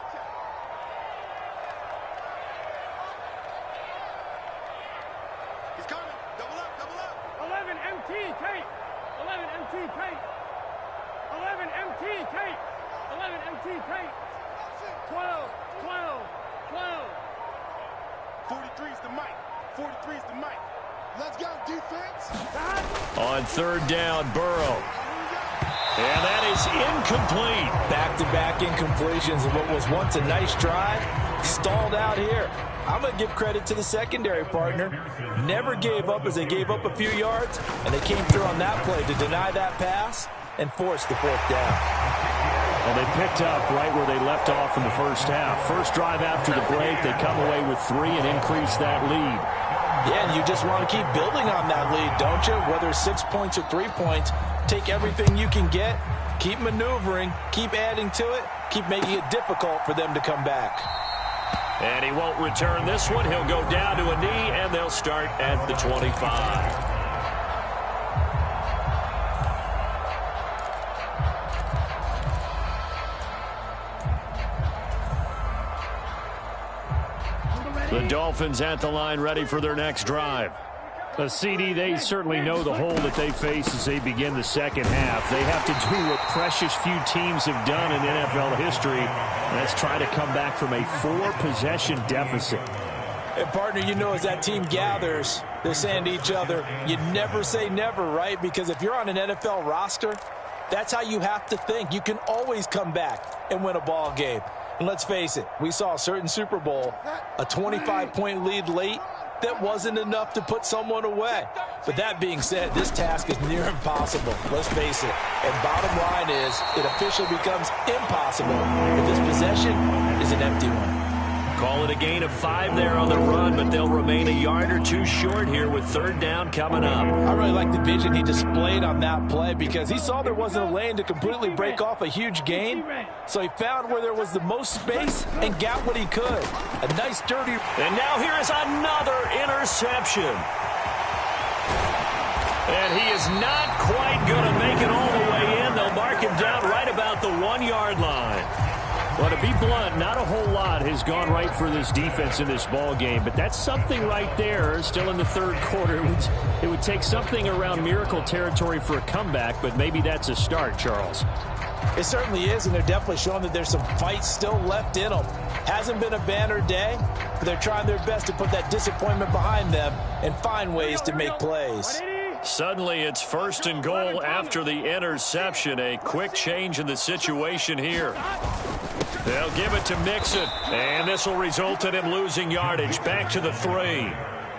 He's coming. Double up, double up. 11 MT, Kate. 11 MT, Kate. 11 MT, Kate. 11 MT, Kate. 12, 12, 12. 43's the mic. 43's the mic. Let's go, defense. On 3rd down, Burrow. And that is incomplete. Back-to-back incompletions of what was once a nice drive. Stalled out here. I'm going to give credit to the secondary partner. Never gave up as they gave up a few yards, and they came through on that play to deny that pass and force the 4th down. Well, they picked up right where they left off in the first half. First drive after the break, they come away with 3 and increase that lead. Yeah, and you just want to keep building on that lead, don't you? Whether it's 6 points or 3 points, take everything you can get, keep maneuvering, keep adding to it, keep making it difficult for them to come back. And he won't return this one. He'll go down to a knee, and they'll start at the 25. The Dolphins at the line, ready for their next drive. The CD, they certainly know the hole that they face as they begin the second half. They have to do what precious few teams have done in NFL history. That's try to come back from a 4-possession deficit. And partner, you know, as that team gathers, they're saying to each other, you never say never, right? Because if you're on an NFL roster, that's how you have to think. You can always come back and win a ball game. And let's face it, we saw a certain Super Bowl, a 25-point lead late. that wasn't enough to put someone away. But that being said, this task is near impossible. Let's face it. And bottom line is, it officially becomes impossible if this possession is an empty one. Call it a gain of 5 there on the run, but they'll remain a yard or two short here with third down coming up. I really like the vision he displayed on that play because he saw there wasn't a lane to completely break off a huge gain. So he found where there was the most space and got what he could. A nice dirty. And now here is another interception. And he is not quite going to make it all the way in. They'll mark him down right about the 1-yard line. Well, to be blunt, not a whole lot has gone right for this defense in this ball game, but that's something right there. Still in the third quarter, it would take something around miracle territory for a comeback, but maybe that's a start, Charles. It certainly is, and they're definitely showing that there's some fight still left in them. Hasn't been a banner day, but they're trying their best to put that disappointment behind them and find ways to make plays. Suddenly, it's 1st and goal after the interception. A quick change in the situation here. They'll give it to Mixon, and this will result in him losing yardage. Back to the 3.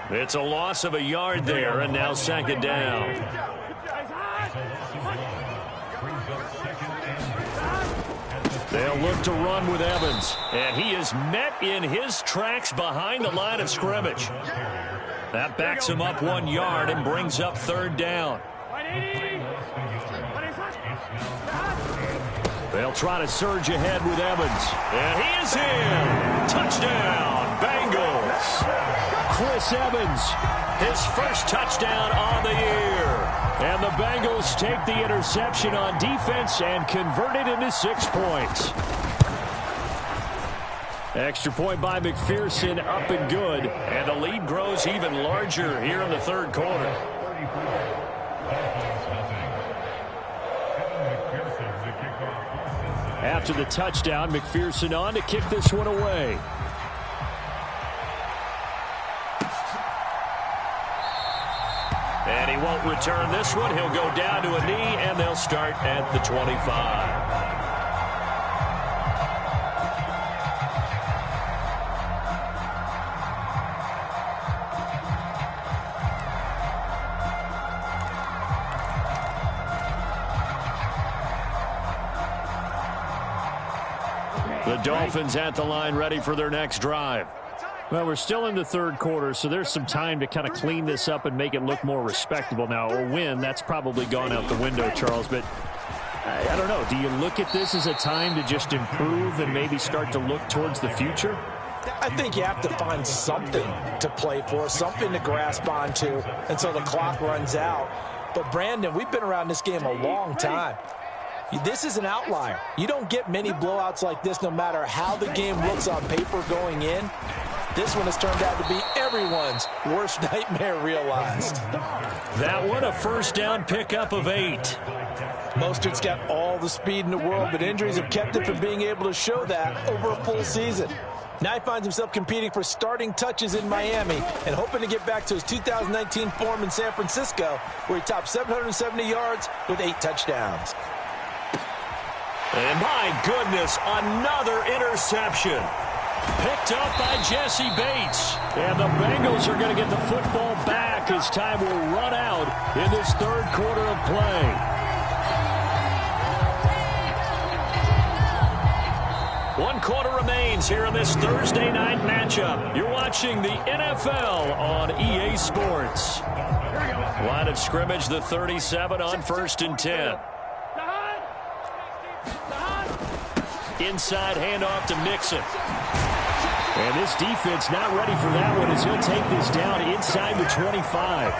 It's a loss of a yard there, and now 2nd down. They'll look to run with Evans, and he is met in his tracks behind the line of scrimmage. That backs him up 1 yard and brings up 3rd down. They'll try to surge ahead with Evans. And he is in. Touchdown, Bengals. Chris Evans, his first touchdown on the year. And the Bengals take the interception on defense and convert it into 6 points. Extra point by McPherson, up and good. And the lead grows even larger here in the third quarter. After the touchdown, McPherson on to kick this one away. And he won't return this one. He'll go down to a knee, and they'll start at the 25. The Dolphins at the line ready for their next drive. Well, we're still in the third quarter, so there's some time to kind of clean this up and make it look more respectable. Now, a win, that's probably gone out the window, Charles, but I don't know. Do you look at this as a time to just improve and maybe start to look towards the future? I think you have to find something to play for, something to grasp onto until the clock runs out. But, Brandon, we've been around this game a long time. This is an outlier. You don't get many blowouts like this no matter how the game looks on paper going in. This one has turned out to be everyone's worst nightmare realized. That one, a first down pickup of 8. Mostert's got all the speed in the world, but injuries have kept him from being able to show that over a full season. Now he finds himself competing for starting touches in Miami and hoping to get back to his 2019 form in San Francisco, where he topped 770 yards with 8 touchdowns. And my goodness, another interception. Picked up by Jesse Bates. And the Bengals are going to get the football back as time will run out in this third quarter of play. One quarter remains here in this Thursday night matchup. You're watching the NFL on EA Sports. Line of scrimmage, the 37 on 1st and 10. Inside handoff to Mixon. And this defense not ready for that one as he'll take this down inside the 25.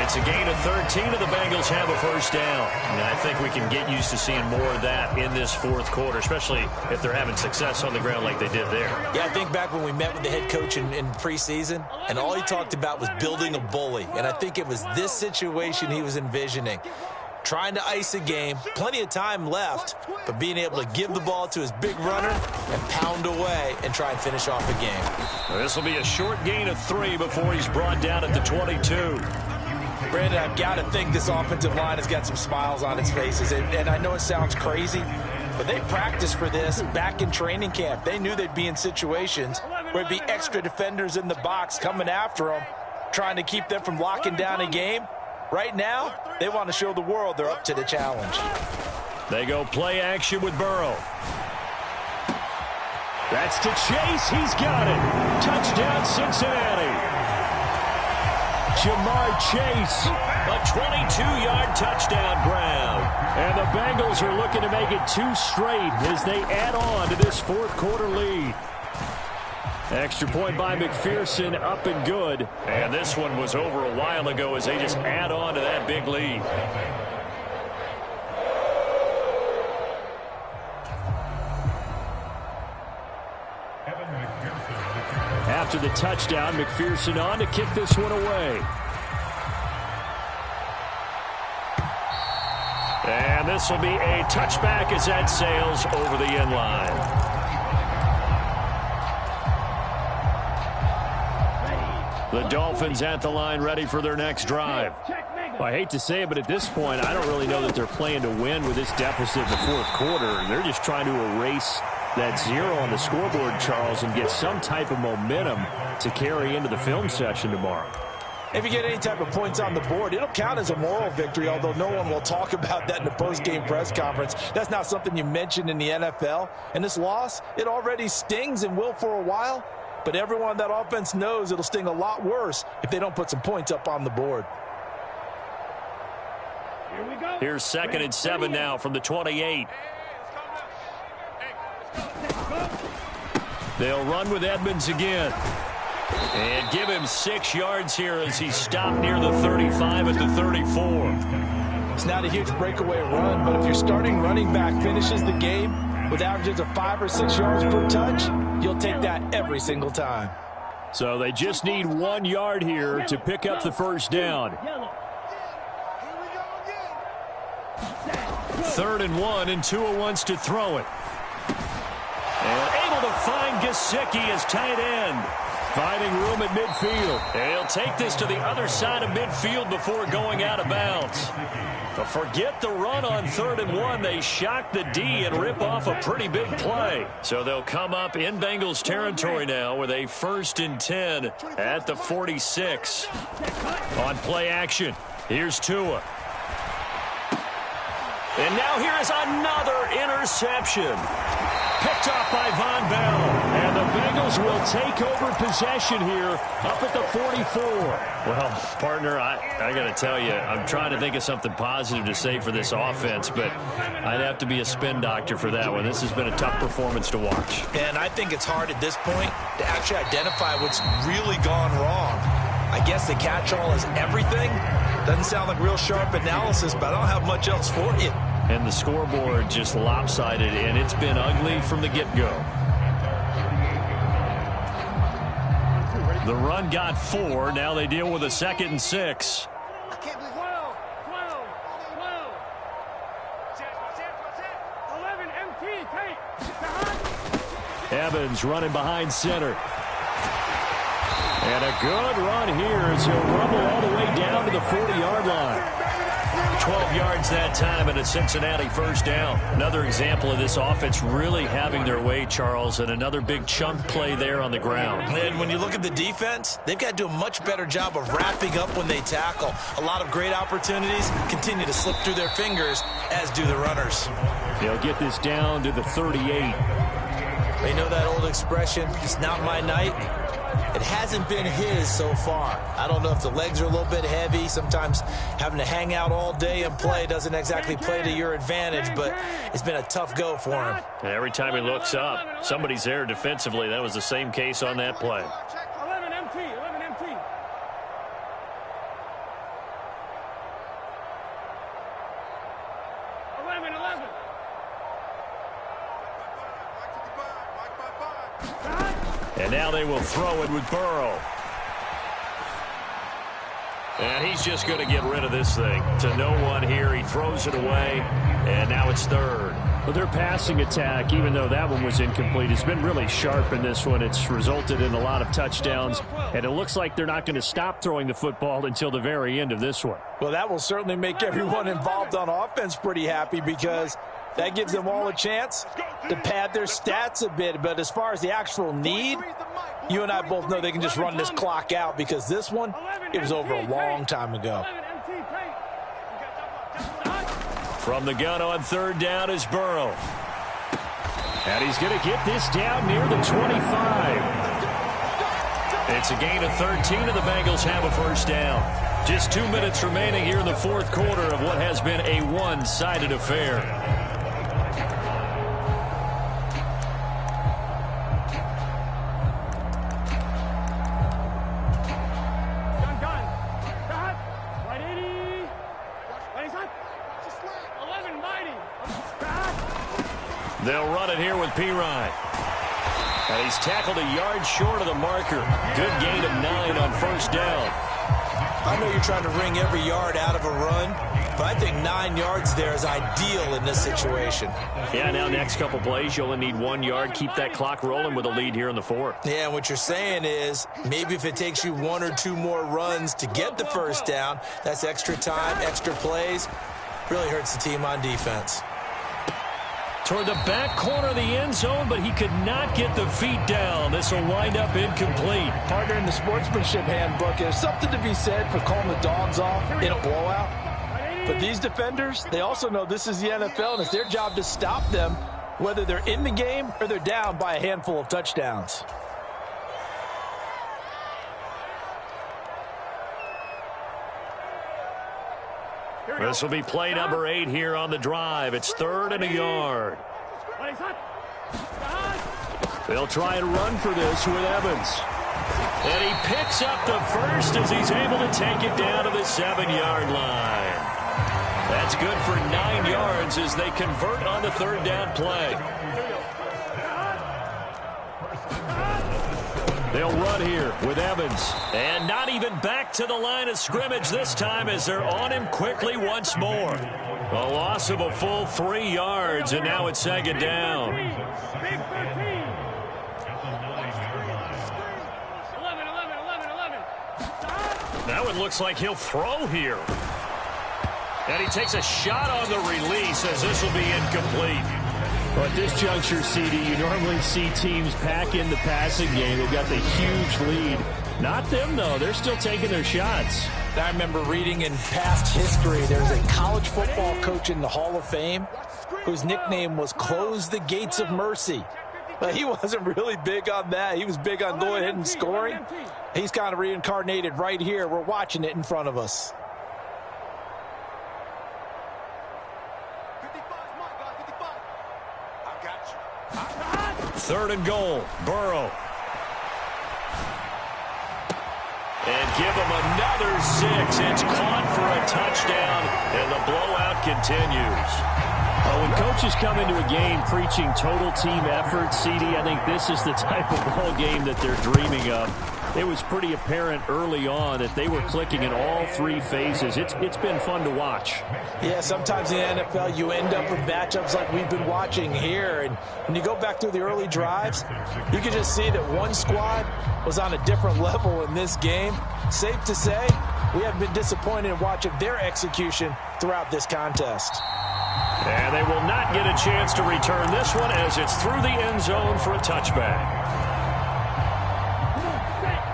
It's a gain of 13, and the Bengals have a first down. And I think we can get used to seeing more of that in this fourth quarter, especially if they're having success on the ground like they did there. Yeah, I think back when we met with the head coach in preseason, and all he talked about was building a bully. And I think it was this situation he was envisioning. Trying to ice a game, plenty of time left, but being able to give the ball to his big runner and pound away and try and finish off the game. This will be a short gain of 3 before he's brought down at the 22. Brandon, I've got to think this offensive line has got some smiles on its faces. And I know it sounds crazy, but they practiced for this back in training camp. They knew they'd be in situations where it'd be extra defenders in the box coming after them, trying to keep them from locking down a game. Right now, they want to show the world they're up to the challenge. They go play action with Burrow. That's to Chase. He's got it. Touchdown, Cincinnati. Jamar Chase, a 22-yard touchdown grab. And the Bengals are looking to make it 2 straight as they add on to this fourth-quarter lead. Extra point by McPherson, up and good. And this one was over a while ago as they just add on to that big lead. After the touchdown, McPherson on to kick this one away. And this will be a touchback as that sails over the end line. The Dolphins at the line ready for their next drive. Well, I hate to say it, but at this point, I don't really know that they're playing to win with this deficit in the fourth quarter. They're just trying to erase that 0 on the scoreboard, Charles, and get some type of momentum to carry into the film session tomorrow. If you get any type of points on the board, it'll count as a moral victory, although no one will talk about that in the post-game press conference. That's not something you mentioned in the NFL. And this loss, it already stings and will for a while, but everyone on that offense knows it'll sting a lot worse if they don't put some points up on the board. Here we go. Here's 2nd and 7 now from the 28. They'll run with Edmonds again. And give him 6 yards here as he stopped near the 35 at the 34. It's not a huge breakaway run, but if your starting running back finishes the game with averages of 5 or 6 yards per touch, you'll take that every single time. So they just need 1 yard here to pick up the first down. 3rd and 1, and Tua wants to throw it. And able to find Gesicki as tight end. Finding room at midfield. And he'll take this to the other side of midfield before going out of bounds. But forget the run on 3rd and 1. They shock the D and rip off a pretty big play. So they'll come up in Bengals territory now with a 1st and 10 at the 46. On play action, here's Tua. And now here is another interception. Picked off by Von Bell. And the Bengals will take over possession here up at the 44. Well, partner, I got to tell you, I'm trying to think of something positive to say for this offense, but I'd have to be a spin doctor for that one. This has been a tough performance to watch. And I think it's hard at this point to actually identify what's really gone wrong. I guess the catch-all is everything. Doesn't sound like real sharp analysis, but I don't have much else for you. And the scoreboard just lopsided, and it's been ugly from the get-go. The run got 4. Now they deal with a 2nd and 6. 12. 11 MT, take. Evans running behind center. And a good run here as he'll rumble all the way down to the 40-yard line. 12 yards that time and a Cincinnati first down. Another example of this offense really having their way, Charles, and another big chunk play there on the ground. And when you look at the defense, they've got to do a much better job of wrapping up when they tackle. A lot of great opportunities continue to slip through their fingers, as do the runners. They'll get this down to the 38. They know that old expression, it's not my night. It hasn't been his so far. I don't know if the legs are a little bit heavy. Sometimes having to hang out all day and play doesn't exactly play to your advantage, but it's been a tough go for him. And every time he looks up, somebody's there defensively. That was the same case on that play. 11 MT. 11. And now they will throw it with Burrow. And he's just going to get rid of this thing to no one here. He throws it away, and now it's 3rd. Well, their passing attack, even though that one was incomplete, has been really sharp in this one. It's resulted in a lot of touchdowns, and it looks like they're not going to stop throwing the football until the very end of this one. Well, that will certainly make everyone involved on offense pretty happy because that gives them all a chance to pad their stats a bit. But as far as the actual need, you and I both know they can just run this clock out because this one, it was over a long time ago. From the gun on third down is Burrow. And he's going to get this down near the 25. It's a gain of 13, and the Bengals have a first down. Just 2 minutes remaining here in the fourth quarter of what has been a one-sided affair. They'll run it here with Pirine. And he's tackled a yard short of the marker. Good gain of 9 on first down. I know you're trying to wring every yard out of a run, but I think 9 yards there is ideal in this situation. Yeah, now next couple plays, you only need 1 yard. Keep that clock rolling with a lead here in the fourth. Yeah, and what you're saying is maybe if it takes you 1 or 2 more runs to get the first down, that's extra time, extra plays. Really hurts the team on defense. Toward the back corner of the end zone, but he could not get the feet down. This will wind up incomplete. Partner, in the sportsmanship handbook, there's something to be said for calling the dogs off in a blowout. But these defenders, they also know this is the NFL, and it's their job to stop them, whether they're in the game or they're down by a handful of touchdowns. This will be play number 8 here on the drive. It's 3rd and a yard. They'll try and run for this with Evans. And he picks up the first as he's able to take it down to the 7-yard line. That's good for 9 yards as they convert on the 3rd down play. They'll run here with Evans. And not even back to the line of scrimmage this time as they're on him quickly once more. A loss of a full 3 yards, and now it's 2nd down. Now it looks like he'll throw here. And he takes a shot on the release as this will be incomplete. Well, at this juncture, CD, you normally see teams pack in the passing game. They've got the huge lead. Not them, though. They're still taking their shots. I remember reading in past history, there's a college football coach in the Hall of Fame whose nickname was Close the Gates of Mercy. But he wasn't really big on that. He was big on going ahead and scoring. He's kind of reincarnated right here. We're watching it in front of us. 3rd and goal. Burrow. And give him another 6. It's caught for a touchdown, and the blowout continues. When coaches come into a game preaching total team effort, CD, I think this is the type of ball game that they're dreaming of. It was pretty apparent early on that they were clicking in all 3 phases. It's been fun to watch. Yeah, sometimes in the NFL you end up with matchups like we've been watching here. And when you go back through the early drives, you can just see that one squad was on a different level in this game. Safe to say, we haven't been disappointed in watching their execution throughout this contest. And they will not get a chance to return this one as it's through the end zone for a touchback.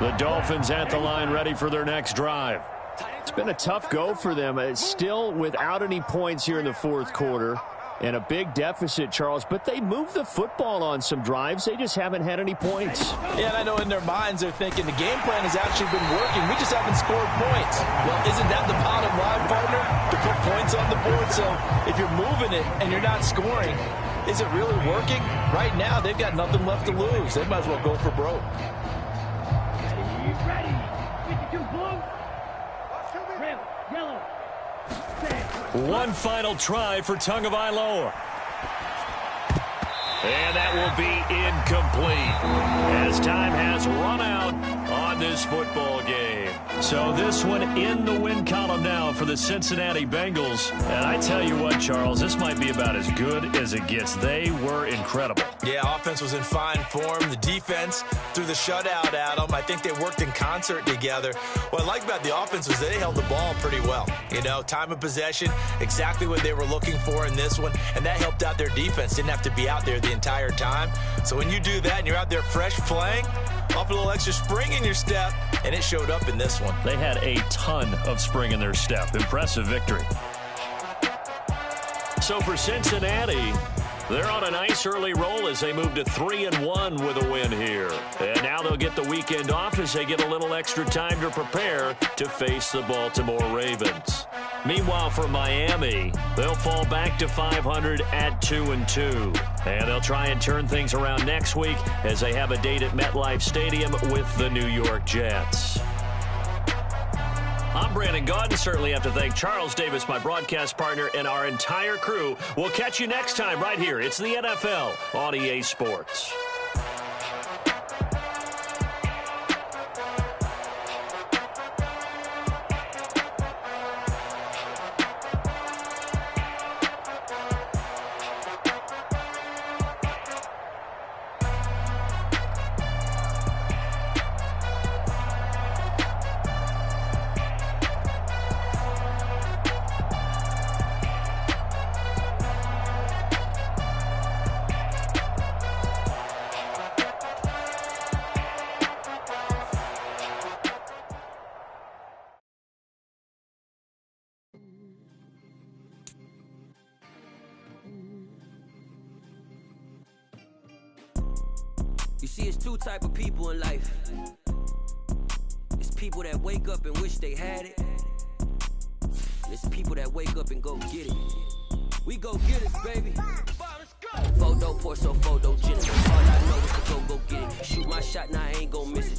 The Dolphins at the line ready for their next drive. It's been a tough go for them. It's still without any points here in the fourth quarter and a big deficit, Charles. But they moved the football on some drives. They just haven't had any points. Yeah, and I know in their minds they're thinking the game plan has actually been working. We just haven't scored points. Well, isn't that the bottom line, partner? To put points on the board. So if you're moving it and you're not scoring, is it really working? Right now, they've got nothing left to lose. They might as well go for broke. Ready. 52 blue. Red, yellow. One final try for Tagovailoa. And that will be incomplete as time has run out on this football game. So this one in the win column now for the Cincinnati Bengals. And I tell you what, Charles, this might be about as good as it gets. They were incredible. Yeah, offense was in fine form. The defense threw the shutout at them. I think they worked in concert together. What I like about the offense was they held the ball pretty well. You know, time of possession, exactly what they were looking for in this one. And that helped out their defense. Didn't have to be out there the entire time. So when you do that and you're out there fresh playing, off a little extra spring in your step, and it showed up in this one. They had a ton of spring in their step. Impressive victory. So for Cincinnati, they're on a nice early roll as they move to 3-1 with a win here. And now they'll get the weekend off as they get a little extra time to prepare to face the Baltimore Ravens. Meanwhile, for Miami, they'll fall back to 500 at 2-2. And they'll try and turn things around next week as they have a date at MetLife Stadium with the New York Jets. I'm Brandon Gaudin. Certainly have to thank Charles Davis, my broadcast partner, and our entire crew. We'll catch you next time right here. It's the NFL on EA Sports. You see, it's two type of people in life. It's people that wake up and wish they had it. It's people that wake up and go get it. We go get it, baby. Photo poor, so photogenic. All I know is to go get it. Shoot my shot, now I ain't gon' miss it.